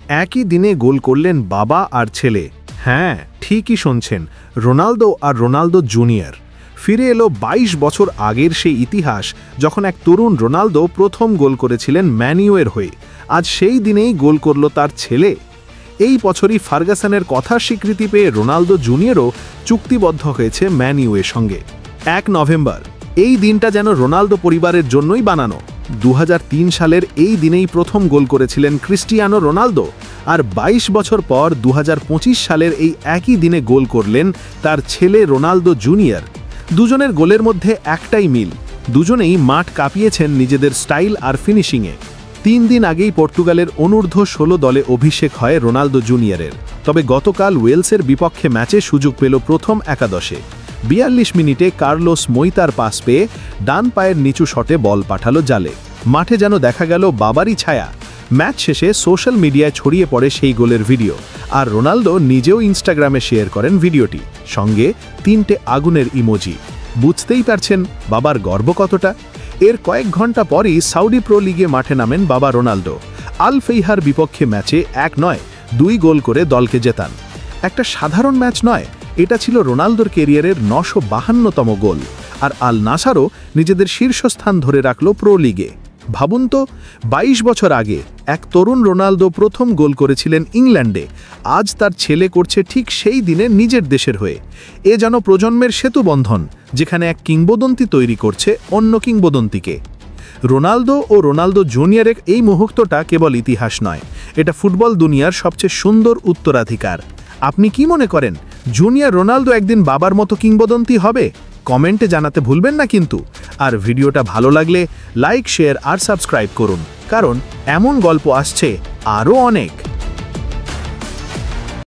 একই দিনে গোল করলেন বাবা আর ছেলে। হ্যাঁ, ঠিকই শুনছেন, রোনালদো আর রোনালদো জুনিয়র। ফিরে এলো ২২ বছর আগের সেই ইতিহাস, যখন এক তরুণ রোনালদো প্রথম গোল করেছিলেন ম্যান ইউয়ের হয়ে। আজ সেই দিনেই গোল করল তার ছেলে। এই বছরই ফার্গাসনের কথার স্বীকৃতি পেয়ে রোনালদো জুনিয়রও চুক্তিবদ্ধ হয়েছে ম্যান ইউয়ের সঙ্গে। ১ নভেম্বর, এই দিনটা যেন রোনালদো পরিবারের জন্যই বানানো। ২০০৩ সালের এই দিনেই প্রথম গোল করেছিলেন ক্রিস্টিয়ানো রোনালদো, আর ২২ বছর পর ২০২৫ সালের এই একই দিনে গোল করলেন তার ছেলে রোনালদো জুনিয়র। দুজনের গোলের মধ্যে একটাই মিল, দুজনেই মাঠ কাঁপিয়েছেন নিজেদের স্টাইল আর ফিনিশিংয়ে। ৩ দিন আগেই পর্তুগালের অনূর্ধ্ব ১৬ দলে অভিষেক হয় রোনালদো জুনিয়রের। তবে গতকাল ওয়েলসের বিপক্ষে ম্যাচে সুযোগ পেল প্রথম একাদশে। ৪২ মিনিটে কার্লোস মোইতার পাস পেয়ে ডান পায়ের নিচু শটে বল পাঠালো জালে। মাঠে যেন দেখা গেল বাবারই ছায়া। ম্যাচ শেষে সোশ্যাল মিডিয়ায় ছড়িয়ে পড়ে সেই গোলের ভিডিও, আর রোনালদো নিজেও ইনস্টাগ্রামে শেয়ার করেন ভিডিওটি, সঙ্গে ৩টে আগুনের ইমোজি। বুঝতেই পারছেন বাবার গর্ব কতটা। এর কয়েক ঘন্টা পরই সাউদি প্রো লিগে মাঠে নামেন বাবা রোনালদো। আল ফেইহার বিপক্ষে ম্যাচে ১ নয় ২ গোল করে দলকে জেতান। একটা সাধারণ ম্যাচ নয়, এটা ছিল রোনালদোর কেরিয়ারের ৯৫২তম গোল। আর আল নাসারও নিজেদের শীর্ষস্থান ধরে রাখল প্রো লিগে। ভাবুন তো, ২২ বছর আগে এক তরুণ রোনালদো প্রথম গোল করেছিলেন ইংল্যান্ডে, আজ তার ছেলে করছে ঠিক সেই দিনে নিজের দেশের হয়ে। এ যেন প্রজন্মের সেতুবন্ধন, যেখানে এক কিংবদন্তি তৈরি করছে অন্য কিংবদন্তিকে। রোনালদো ও রোনালদো জুনিয়রের এই মুহূর্তটা কেবল ইতিহাস নয়, এটা ফুটবল দুনিয়ার সবচেয়ে সুন্দর উত্তরাধিকার। আপনি কি মনে করেন, জুনিয়র রোনালদো একদিন বাবার মতো কিংবদন্তি হবে? কমেন্টে জানাতে ভুলবেন না কিন্তু। আর ভিডিওটা ভালো লাগলে লাইক, শেয়ার আর সাবস্ক্রাইব করুন, কারণ এমন গল্প আসছে আরও অনেক।